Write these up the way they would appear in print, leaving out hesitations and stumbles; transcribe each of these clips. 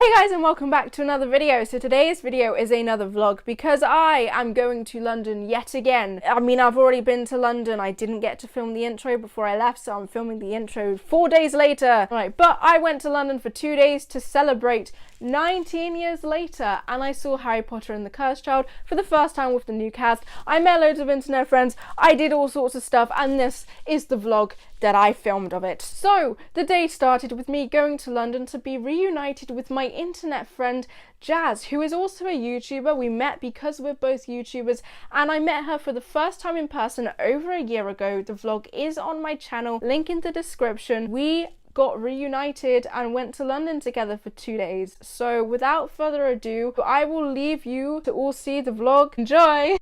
Hey guys, and welcome back to another video. So today's video is another vlog because I am going to London yet again. I mean, I've already been to London. I didn't get to film the intro before I left, so I'm filming the intro 4 days later. Right, but I went to London for 2 days to celebrate 19 years later, and I saw Harry Potter and the Cursed Child for the first time with the new cast. I met loads of internet friends. I did all sorts of stuff, and this is the vlog that I filmed of it. So the day started with me going to London to be reunited with my internet friend Jazz, who is also a YouTuber. We met because we're both YouTubers, and I met her for the first time in person over a year ago. The vlog is on my channel, link in the description. We got reunited and went to London together for 2 days. So without further ado, I will leave you to all see the vlog. Enjoy!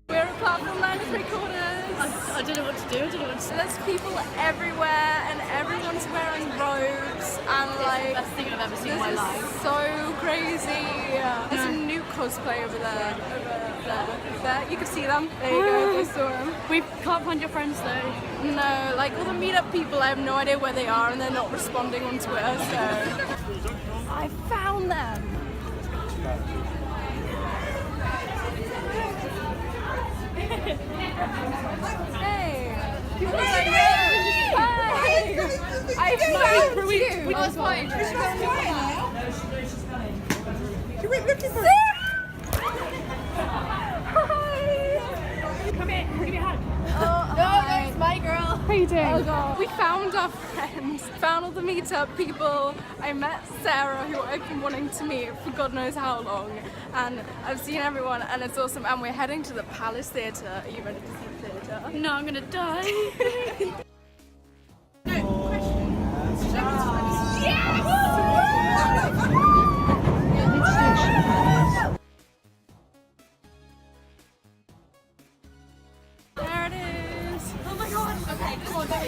We're apart from 9 3/4. I don't know what to do. I don't know what to do. There's people everywhere and everyone's wearing robes and like, Best thing I've ever seen in my this life. is so crazy. There's a new cosplay over there. There. You can see them. There you go. I saw them. We can't find your friends though. No, like all the meetup people, I have no idea where they are and they're not responding on Twitter, so I found them. Hey! People are like, hi! I found you! Oh, it's fine. Come here, give me a hug. No, it's my girl. How you doing? Oh god. We found our friends, found all the meetup people. I met Sarah, who I've been wanting to meet for God knows how long, and I've seen everyone and it's awesome, and we're heading to the Palace Theatre. Are you ready to see the theatre? No, I'm gonna die. There it is. Oh my god. Okay, come on, don't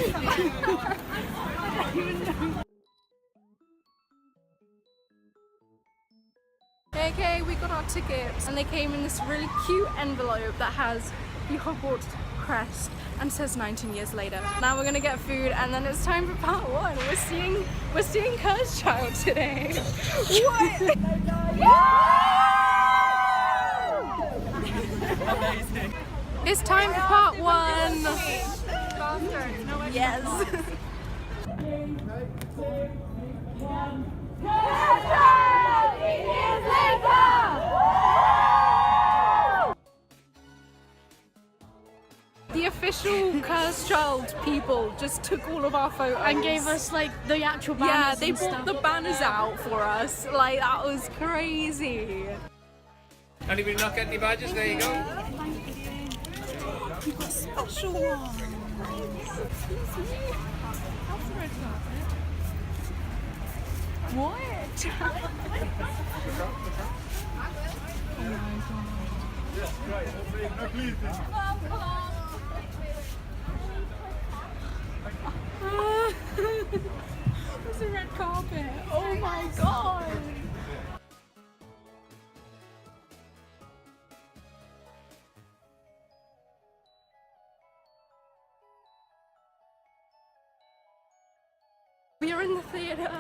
Okay, we got our tickets and they came in this really cute envelope that has the Hogwarts crest and says 19 years later. Now we're gonna get food and then it's time for part 1. We're seeing Cursed Child today. What? Amazing. It's time for part 1. Yes. The official Cursed Child people just took all of our photos and gave us like the actual banners. yeah, they and brought stuff. the banners out for us. Like, that was crazy. Anybody not getting any badges? There you go. We've got a special one. Excuse me. That's the red carpet. What? There's a red carpet. Oh my god. We are in the theatre.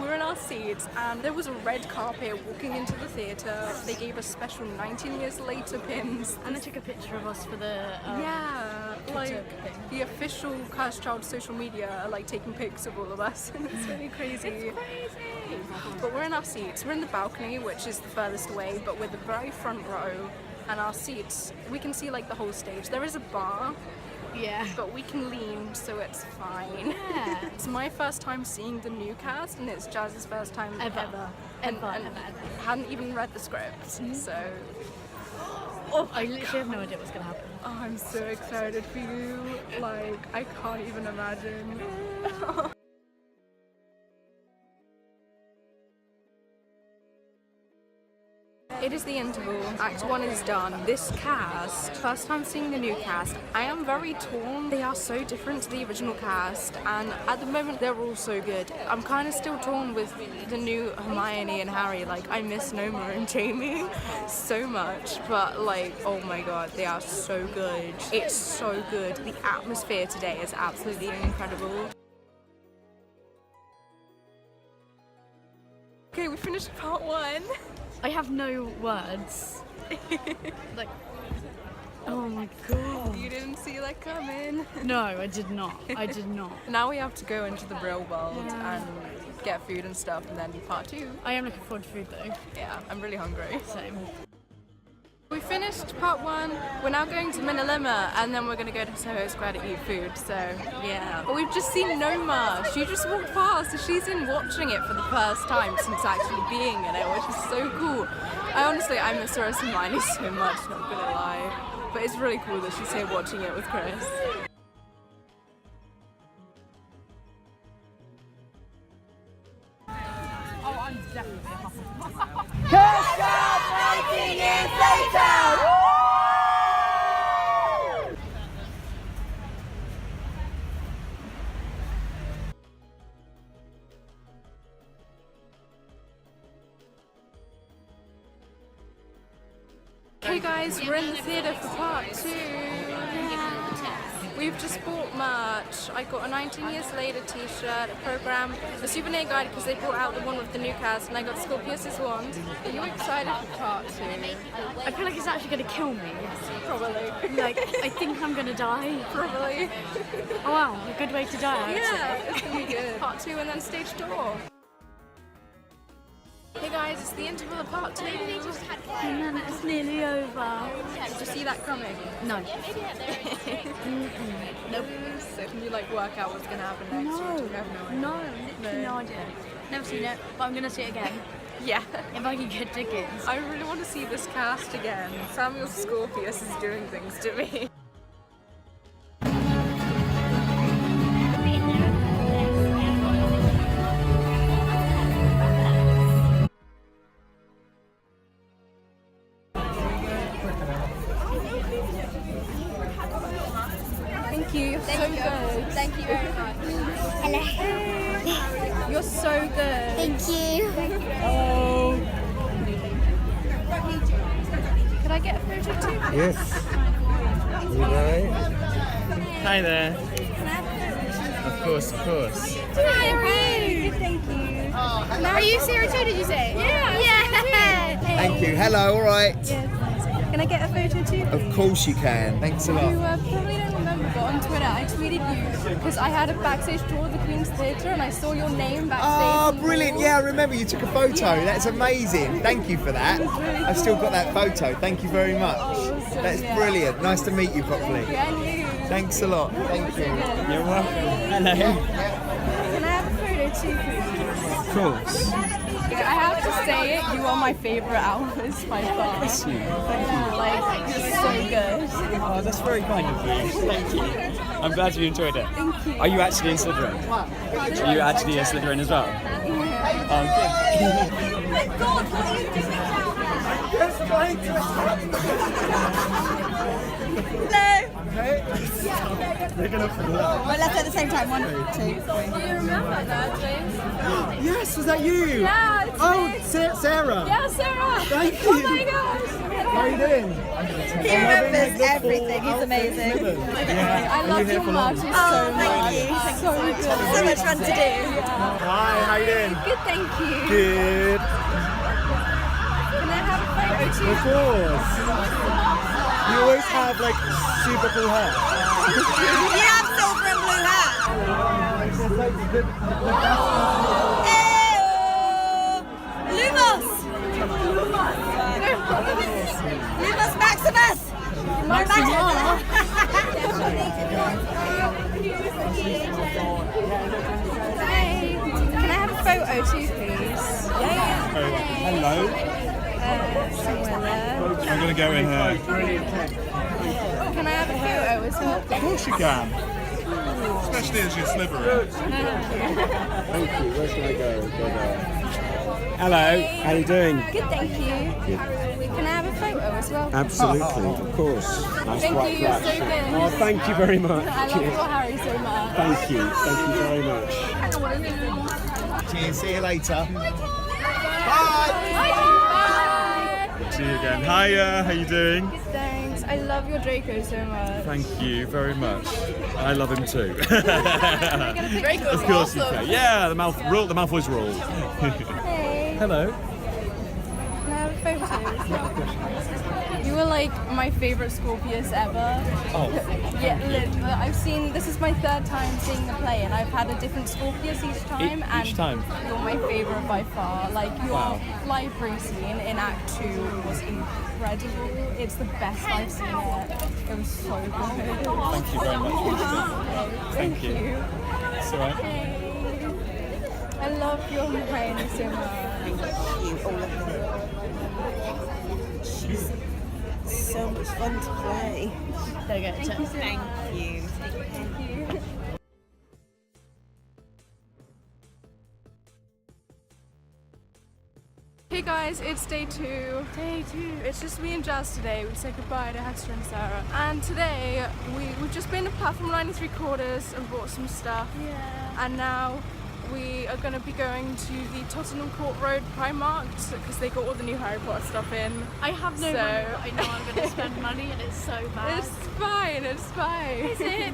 We're in our seats and there was a red carpet walking into the theatre. They gave us special 19 years later pins. And they took a picture of us for the Yeah, like thing. the official Cursed Child social media are like taking pics of all of us and it's really crazy. It's crazy. But we're in our seats. We're in the balcony, which is the furthest away, but we're the very front row and our seats, we can see like the whole stage. There is a bar, Yeah. but we can lean, so it's fine. Yeah. It's my first time seeing the new cast, and it's Jazz's first time Ever. And, Ever. and hadn't even read the script, so Oh, I literally have no idea what's gonna happen. oh, I'm so excited for you. Like, I can't even imagine. It is the interval. Act 1 is done. This cast, first time seeing the new cast, I am very torn. They are so different to the original cast, and at the moment they're all so good. I'm kind of still torn with the new Hermione and Harry. Like, I miss Noma and Jamie so much, but like, oh my god, they are so good. It's so good. The atmosphere today is absolutely incredible. Okay, we finished part 1. I have no words. Like, oh my god. You didn't see that coming. No, I did not. I did not. Now we have to go into the real world and get food and stuff, and then part 2. I am looking forward to food though. Yeah, I'm really hungry. Same. We finished part 1, we're now going to Minalima, and then we're going to go to Soho Square to eat food, so yeah. But we've just seen Noma, she just walked past, so she's in watching it for the first time since actually being in it, which is so cool. I miss her as Hermione so much, not gonna lie. But it's really cool that she's here watching it with Chris. Oh, I'm definitely a Hufflepuff. Hey guys, we're in the theatre for part 2. We've just bought merch. I got a 19 Years Later t-shirt, a program, a souvenir guide because they brought out the one with the new cast, and I got Scorpius's wand. Are you excited for part 2? I feel like it's actually going to kill me. Probably. Like, I think I'm going to die. Probably. Oh wow, a good way to die. Yeah, it's going to be good. Part 2 and then stage door. Hey guys, it's the interval of part 2. And then it's nearly over. Did you see that coming? No. Nope. So can you like work out what's going to happen next? No. Or do you have no idea? No, literally no idea. Never seen it, but I'm going to see it again. Yeah. If I can get tickets. I really want to see this cast again. Samuel Scorpius is doing things to me. Thank you. You're so good. Thank you very much. Hello. You're so good. Thank you. Oh. Could I get a photo too? Yes. You right? Hi there. Of course, of course. Hi, Ray. Thank you. Are you Sarah too, did you say? Yeah. Thank you. Hello, all right. Can I get a photo too? Of course you can. Thanks a You lot. probably don't remember, but on Twitter I tweeted you because I had a backstage tour of the Queen's Theatre and I saw your name backstage. Oh, on the brilliant. wall. Yeah, I remember you took a photo. That's amazing. Thank you for that. I've still got that photo. Thank you very much. Awesome, That's yeah. brilliant. Nice to meet you properly. Yeah, and you. Thanks a lot. Thank you. You're welcome. Hello. Can I have a photo too, please? Of course. I have to say it, you are my favourite Alphas by far. Bless you. Like, you're so good. Oh, that's very kind of you. Thank you. I'm glad you enjoyed it. Thank you. Are you actually in Slytherin? Are you actually a Slytherin as well? Oh, They're going to We're left at the same time. 1, 2, 3. Do you remember that, James? Yes, was that you? Yeah, it's me. Sarah. Yeah, Sarah. Thank Oh you. my gosh. How are you doing? He remembers everything. He's amazing. I love your merch. It's so thank you. much. So good. So much fun to do. Hi, how you doing? Good, thank you. Good. Can I have a photo too? Of course. You always have like super cool hair. You have silver and blue hair. Lumos! Lumos Maximus! Hey, can I have a photo too, please? hello. Somewhere there. I'm going to go in here. Can I have a photo as well? Of course you can. Especially as you're Slytherin. Thank you. Where should I go? Go there. Hello. How you doing? Good, thank you. photo as well? Absolutely, of course. Nice Thank bright you, you're flash. so good. Oh, thank you very much. I love your Harry so much. Thank you very much. Cheers, see you later. Bye. See you again. Hiya, how you doing? Thanks. I love your Draco so much. Thank you very much. I love him too. Draco's Of course you awesome. can. Yeah, the Malfoys rule. Hey. Hello. Can I have photos? You were like my favourite Scorpius ever. Oh. Yeah, I've seen, this is my third time seeing the play and I've had a different Scorpius each time. Each time? You're my favourite by far. Like your Wow. library scene in Act 2 was incredible. It's the best I've seen it. It was so good. Thank you very much. Thank you. It's alright. Hey. I love your Hermione so much. She's so much fun to play. There you go. Thank you. Hey guys, it's day two. It's just me and Jazz today. We said goodbye to Hester and Sarah. And today we've just been to platform 93 quarters and bought some stuff. Yeah. And now we are going to be going to the Tottenham Court Road Primark because they got all the new Harry Potter stuff in. I have no So- money, but I know I'm going to spend money, and it's so bad. It's fine, it's fine. Is it?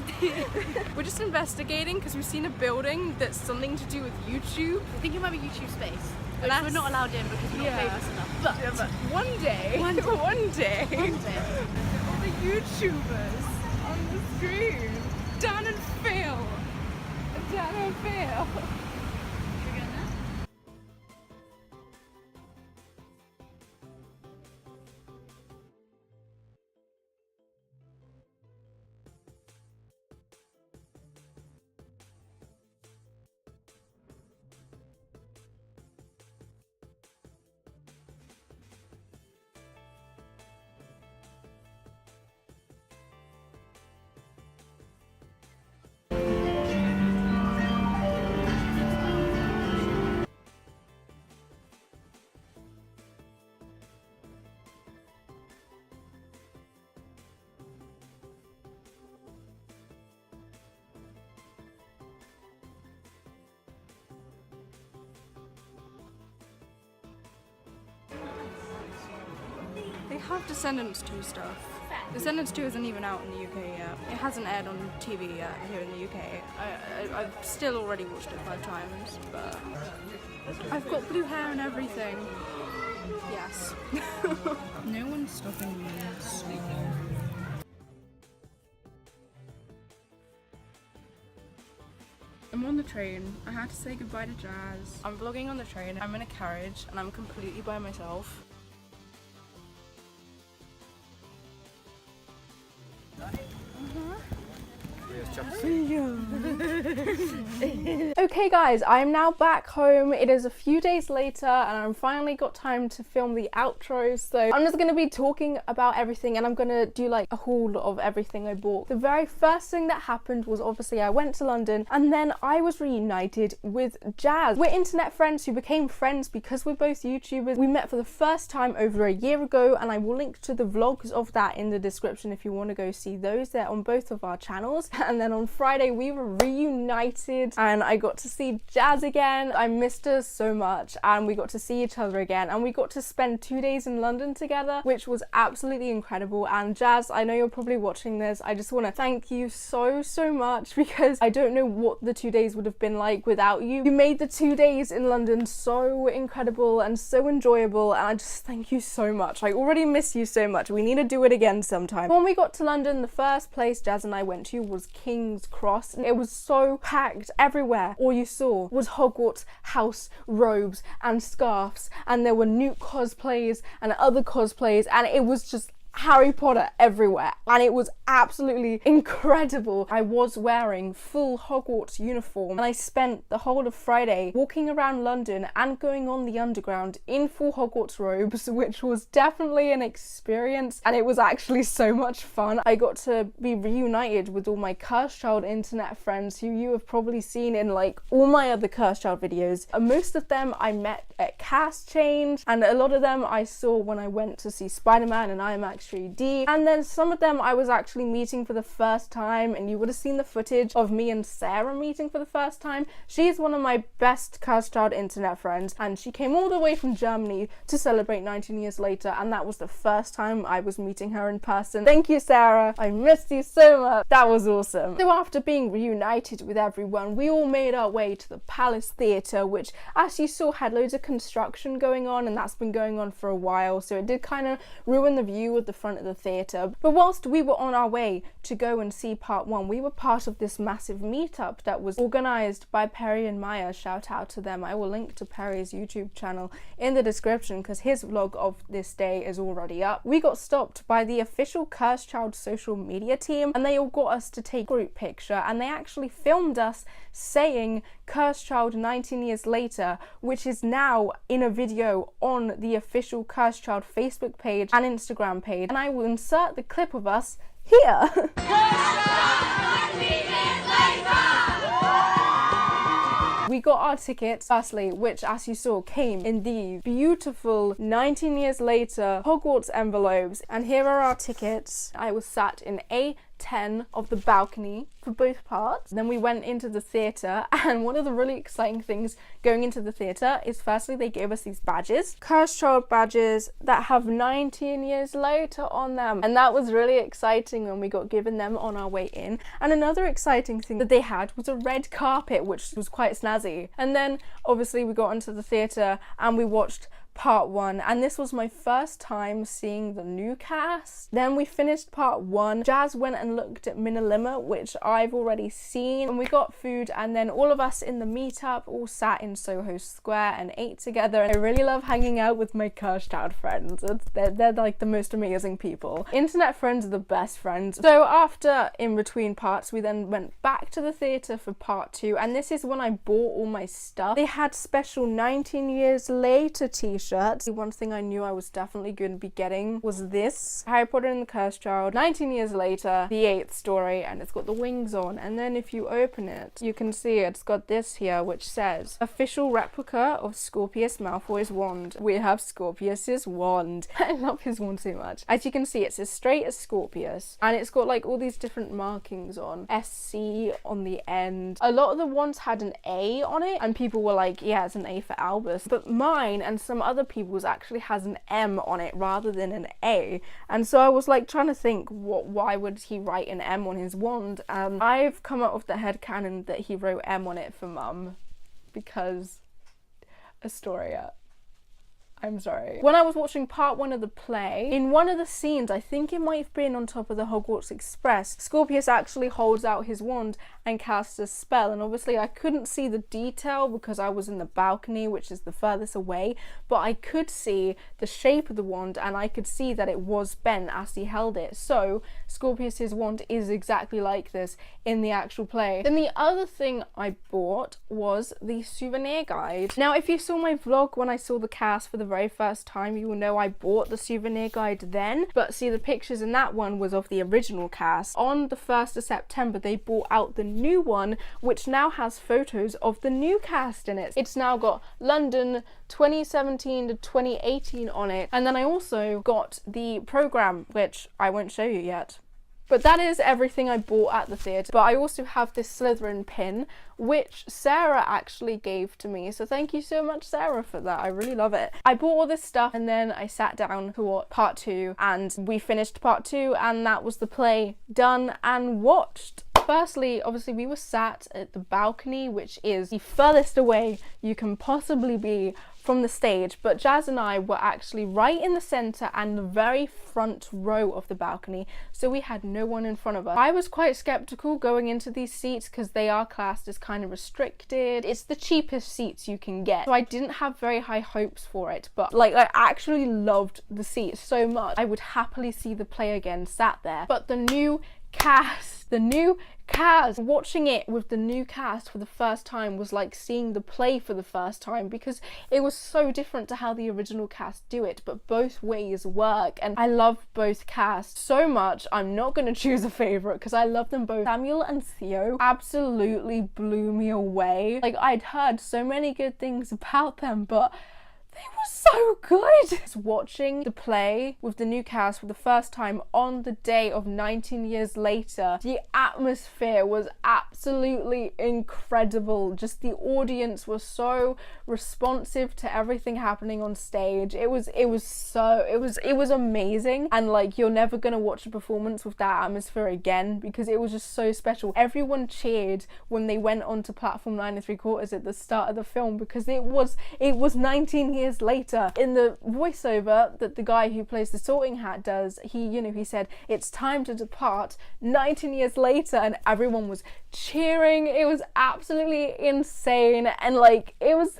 We're just investigating because we've seen a building that's something to do with YouTube. I think it might be YouTube space, which That's- we're not allowed in because we're not Yeah. famous enough. But Yeah, but one day, One day. one day, one day. all the YouTubers on the screen. Dan and Phil. Dan and Phil. They have Descendants 2 stuff. Descendants 2 isn't even out in the UK yet. It hasn't aired on TV yet here in the UK. I've still already watched it 5 times, but I've got blue hair and everything. Yes. No one's stopping me. I'm on the train. I had to say goodbye to Jazz. I'm vlogging on the train. I'm in a carriage and I'm completely by myself. Okay guys, I am now back home. It is a few days later and I've finally got time to film the outro, so I'm just going to be talking about everything and I'm going to do like a haul of everything I bought. The very first thing that happened was obviously I went to London and then I was reunited with Jazz. We're internet friends who became friends because we're both YouTubers. We met for the first time over a year ago and I will link to the vlogs of that in the description if you want to go see those. They're on both of our channels. And then on Friday we were reunited and I got to see Jazz again. I missed her so much and we got to see each other again and we got to spend 2 days in London together, which was absolutely incredible. And Jazz, I know you're probably watching this. I just want to thank you so much because I don't know what the 2 days would have been like without you. You made the 2 days in London so incredible and so enjoyable and I just thank you so much. I already miss you so much. We need to do it again sometime. When we got to London, the first place Jazz and I went to was King's Cross. It was so packed everywhere. All you saw was Hogwarts house robes and scarves and there were Newt cosplays and other cosplays and it was just Harry Potter everywhere, and it was absolutely incredible. I was wearing full Hogwarts uniform, and I spent the whole of Friday walking around London and going on the underground in full Hogwarts robes, which was definitely an experience, and it was actually so much fun. I got to be reunited with all my Cursed Child internet friends who you have probably seen in like all my other Cursed Child videos. Most of them I met at Cast Change, and a lot of them I saw when I went to see Spider-Man and IMAX 3D, and then some of them I was actually meeting for the first time, and you would have seen the footage of me and Sarah meeting for the first time. She's one of my best Cursed Child internet friends, and she came all the way from Germany to celebrate 19 years later, and that was the first time I was meeting her in person. Thank you, Sarah. I missed you so much. That was awesome. So after being reunited with everyone, we all made our way to the Palace Theatre, which, as you saw, had loads of construction going on, and that's been going on for a while, so it did kind of ruin the view of the front of the theatre. But whilst we were on our way to go and see part 1, we were part of this massive meetup that was organised by Perry and Maya. Shout out to them. I will link to Perry's YouTube channel in the description because his vlog of this day is already up. We got stopped by the official Cursed Child social media team, and they all got us to take a group picture, and they actually filmed us saying Cursed Child 19 years later, which is now in a video on the official Cursed Child Facebook page and Instagram page, and I will insert the clip of us here. We got our tickets, firstly, which, as you saw, came in these beautiful 19 years later Hogwarts envelopes, and here are our tickets. I was sat in A10 of the balcony for both parts. Then we went into the theatre, and one of the really exciting things going into the theatre is, firstly, they gave us these badges, Cursed Child badges that have 19 years later on them, and that was really exciting when we got given them on our way in. And another exciting thing that they had was a red carpet, which was quite snazzy. And then obviously we got into the theatre and we watched part 1, and this was my first time seeing the new cast. Then we finished part 1. Jazz went and looked at Minilima, which I've already seen, and we got food, and then all of us in the meetup all sat in Soho Square and ate together. I really love hanging out with my Cursed Child friends. They're like the most amazing people. Internet friends are the best friends. So after in between parts, we then went back to the theatre for part 2, and this is when I bought all my stuff. They had special 19 years later t-shirts. One thing I knew I was definitely going to be getting was this Harry Potter and the Cursed Child 19 years later, the 8th story, and it's got the wings on. And then if you open it, you can see it's got this here which says official replica of Scorpius Malfoy's wand. We have Scorpius's wand. I love his wand so much. As you can see, it's as straight as Scorpius, and it's got like all these different markings on SC on the end. A lot of the wands had an A on it, and people were like, yeah, it's an A for Albus, but mine and some other people's actually has an M on it rather than an A. And so I was like trying to think, why would he write an M on his wand? I've come up with the headcanon that he wrote M on it for Mum, because Astoria. I'm sorry. When I was watching part 1 of the play, in one of the scenes, I think it might have been on top of the Hogwarts Express, Scorpius actually holds out his wand and casts a spell, and obviously I couldn't see the detail because I was in the balcony, which is the furthest away, but I could see the shape of the wand, and I could see that it was bent as he held it. So Scorpius's wand is exactly like this in the actual play. Then the other thing I bought was the souvenir guide. Now, if you saw my vlog when I saw the cast for the very first time, you will know I bought the souvenir guide then, but see, the pictures in that one was of the original cast. On the 1st of September, they brought out the new one, which now has photos of the new cast in it. It's now got London 2017 to 2018 on it, and then I also got the programme, which I won't show you yet. But that is everything I bought at the theatre. But I also have this Slytherin pin, which Sarah actually gave to me. So thank you so much, Sarah, for that. I really love it. I bought all this stuff, and then I sat down for part 2, and we finished part 2, and that was the play done and watched. Firstly, obviously we were sat at the balcony, which is the furthest away you can possibly be from the stage, but Jazz and I were actually right in the center and the very front row of the balcony, so we had no one in front of us. I was quite skeptical going into these seats because they are classed as kind of restricted. It's the cheapest seats you can get, so I didn't have very high hopes for it, but like I actually loved the seats so much. I would happily see the play again sat there. But the new cast, watching it with the new cast for the first time was like seeing the play for the first time, because it was so different to how the original cast do it, but both ways work, and I love both casts so much. I'm not going to choose a favourite because I love them both. Samuel and Theo absolutely blew me away. Like, I'd heard so many good things about them, but they were so good. Watching the play with the new cast for the first time on the day of 19 years later, the atmosphere was absolutely incredible. Just the audience was so responsive to everything happening on stage. It was amazing, and like, you're never gonna watch a performance with that atmosphere again because it was just so special. Everyone cheered when they went onto platform 9 3/4 at the start of the film because it was 19 years later. In the voiceover that the guy who plays the Sorting Hat does, he said it's time to depart 19 years later, and everyone was cheering. It was absolutely insane, and like, it was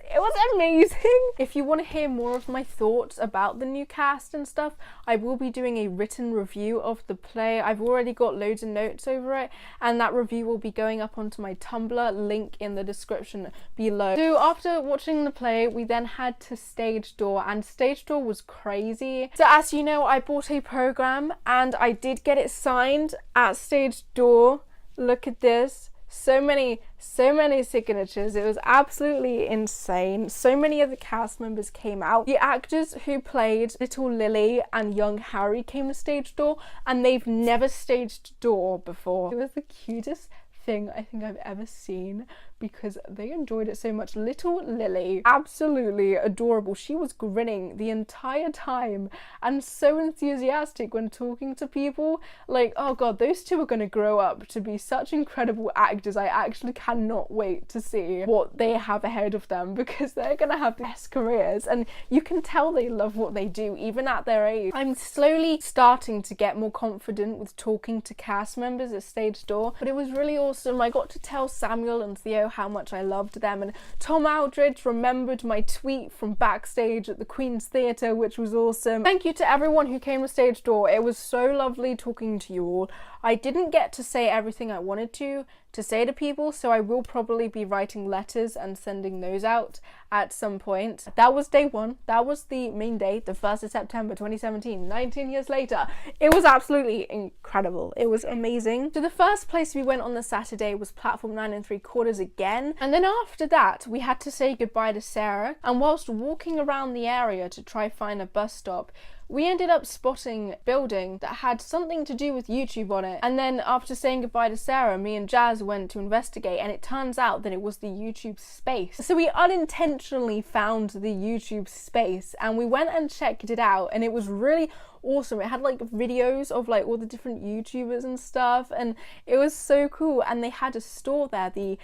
amazing. If you want to hear more of my thoughts about the new cast and stuff, I will be doing a written review of the play. I've already got loads of notes over it, and that review will be going up onto my Tumblr, link in the description below. So after watching the play, we then had to stage door, and stage door was crazy. So as you know, I bought a program and I did get it signed at stage door. Look at this. So many signatures. It was absolutely insane. So many of the cast members came out. The actors who played little Lily and young Harry came to stage door, and they've never staged door before. It was the cutest thing I think I've ever seen because they enjoyed it so much. Little Lily, absolutely adorable. She was grinning the entire time and so enthusiastic when talking to people. Like, oh god, those two are going to grow up to be such incredible actors. I actually cannot wait to see what they have ahead of them because they're going to have the best careers, and you can tell they love what they do even at their age. I'm slowly starting to get more confident with talking to cast members at stage door, but it was really awesome. I got to tell Samuel and Theo how much I loved them, and Tom Aldridge remembered my tweet from backstage at the Queen's Theatre, which was awesome. Thank you to everyone who came to stage door. It was so lovely talking to you all. I didn't get to say everything I wanted to say to people, so I will probably be writing letters and sending those out at some point. That was day one. That was the main day, the 1st of September 2017, 19 years later. It was absolutely incredible. It was amazing. So the first place we went on the Saturday was platform 9 3/4 again, and then after that we had to say goodbye to Sarah, and whilst walking around the area to try find a bus stop, we ended up spotting a building that had something to do with YouTube on it. And then after saying goodbye to Sarah, me and Jazz went to investigate, and it turns out that it was the YouTube space. So we unintentionally found the YouTube space and we went and checked it out, and it was really awesome. It had like videos of like all the different YouTubers and stuff, and it was so cool. And they had a store there, the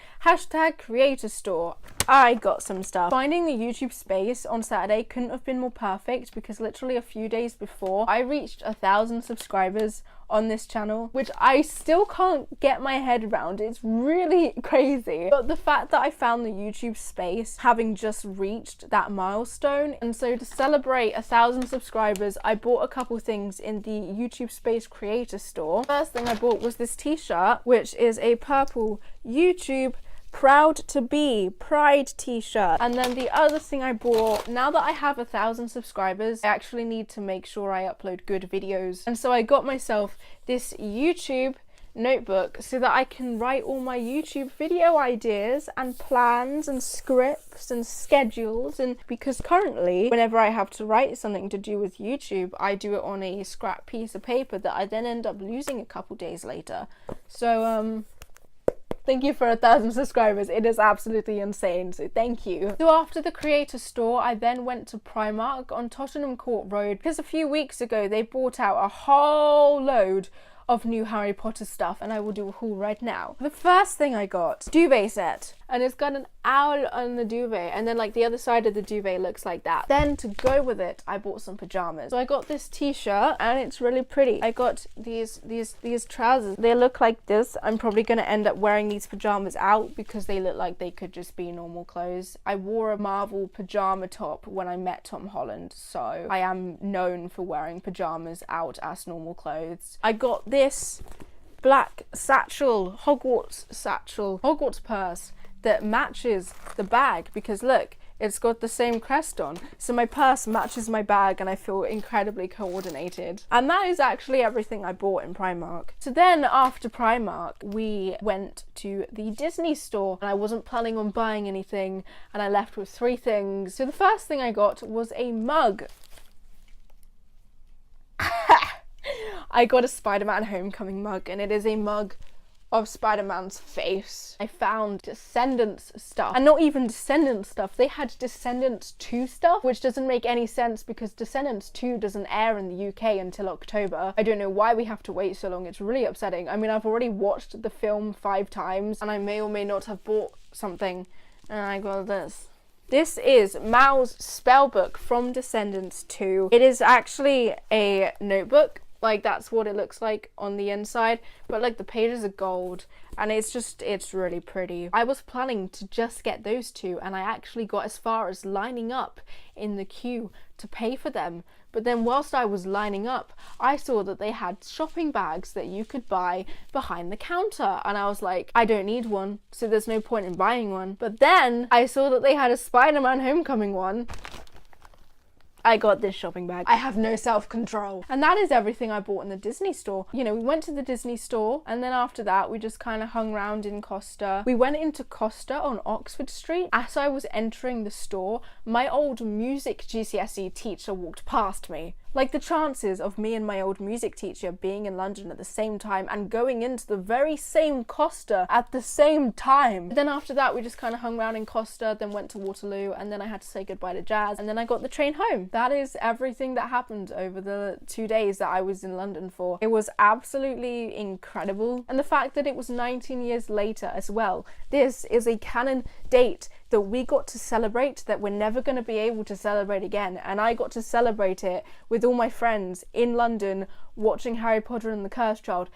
#creator store. I got some stuff. Finding the YouTube space on Saturday couldn't have been more perfect because literally a few days before I reached 1,000 subscribers on this channel, which I still can't get my head around. It's really crazy. But the fact that I found the YouTube space having just reached that milestone, and so to celebrate 1,000 subscribers, I bought a couple things in the YouTube space creator store. First thing I bought was this t-shirt, which is a purple YouTube Proud to Be Pride t-shirt. And then the other thing I bought, now that I have 1,000 subscribers, I actually need to make sure I upload good videos, and so I got myself this YouTube notebook so that I can write all my YouTube video ideas and plans and scripts and schedules. And because currently whenever I have to write something to do with YouTube, I do it on a scrap piece of paper that I then end up losing a couple days later. So thank you for 1,000 subscribers. It is absolutely insane, so thank you. So after the creator store, I then went to Primark on Tottenham Court Road because a few weeks ago they brought out a whole load of new Harry Potter stuff, and I will do a haul right now. The first thing I got, duvet set, and it's got an owl on the duvet, and then like the other side of the duvet looks like that. Then to go with it, I bought some pajamas. So I got this t-shirt, and it's really pretty. I got these trousers. They look like this. I'm probably gonna end up wearing these pajamas out because they look like they could just be normal clothes. I wore a Marvel pajama top when I met Tom Holland, so I am known for wearing pajamas out as normal clothes. I got this black satchel, Hogwarts purse that matches the bag, because look, it's got the same crest on, so my purse matches my bag and I feel incredibly coordinated. And that is actually everything I bought in Primark. So then after Primark, we went to the Disney store, and I wasn't planning on buying anything, and I left with 3 things. So the first thing I got was a mug. I got a Spider-Man Homecoming mug, and it is a mug of Spider-Man's face. I found Descendants stuff, and not even Descendants stuff, they had Descendants 2 stuff, which doesn't make any sense because Descendants 2 doesn't air in the UK until October. I don't know why we have to wait so long, it's really upsetting. I mean, I've already watched the film 5 times, and I may or may not have bought something, and I got this. This is Mal's spellbook from Descendants 2. It is actually a notebook. Like, that's what it looks like on the inside, but like the pages are gold, and it's really pretty. I was planning to just get those 2, and I actually got as far as lining up in the queue to pay for them. But then whilst I was lining up, I saw that they had shopping bags that you could buy behind the counter, and I was like, I don't need one, so there's no point in buying one. But then I saw that they had a Spider-Man Homecoming one. I got this shopping bag. I have no self-control. And that is everything I bought in the Disney store. You know, we went to the Disney store, and then after that we just kind of hung around in Costa. We went into Costa on Oxford Street. As I was entering the store, my old music GCSE teacher walked past me. Like, the chances of me and my old music teacher being in London at the same time and going into the very same Costa at the same time. Then after that we just kind of hung around in Costa, then went to Waterloo, and then I had to say goodbye to Jazz, and then I got the train home. That is everything that happened over the 2 days that I was in London for. It was absolutely incredible. And the fact that it was 19 years later as well. This is a canon date that we got to celebrate that we're never going to be able to celebrate again, and I got to celebrate it with all my friends in London watching Harry Potter and the Cursed Child.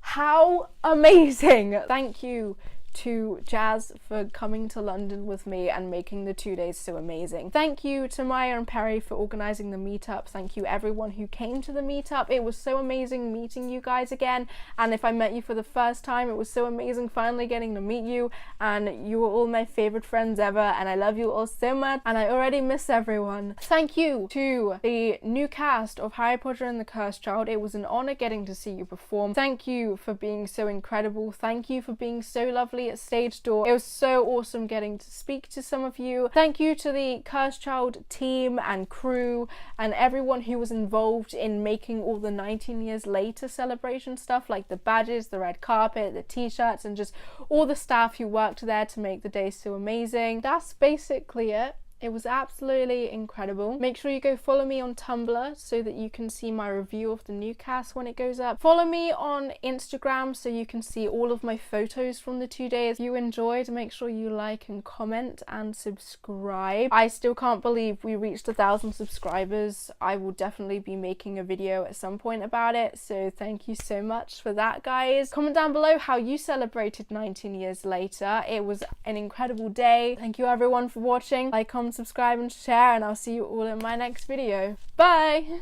How amazing! Thank you to Jazz for coming to London with me and making the 2 days so amazing. Thank you to Maya and Perry for organising the meetup. Thank you everyone who came to the meetup. It was so amazing meeting you guys again, and if I met you for the first time, it was so amazing finally getting to meet you, and you were all my favourite friends ever, and I love you all so much, and I already miss everyone. Thank you to the new cast of Harry Potter and the Cursed Child. It was an honour getting to see you perform. Thank you for being so incredible. Thank you for being so lovely at stage door. It was so awesome getting to speak to some of you. Thank you to the Cursed Child team and crew and everyone who was involved in making all the 19 years later celebration stuff, like the badges, the red carpet, the t-shirts, and just all the staff who worked there to make the day so amazing. That's basically it. It was absolutely incredible. Make sure you go follow me on Tumblr so that you can see my review of the new cast when it goes up. Follow me on Instagram so you can see all of my photos from the 2 days. If you enjoyed, make sure you like and comment and subscribe. I still can't believe we reached 1,000 subscribers. I will definitely be making a video at some point about it, so thank you so much for that, guys. Comment down below how you celebrated 19 years later. It was an incredible day. Thank you everyone for watching. Like, comment, subscribe and share, and I'll see you all in my next video. Bye!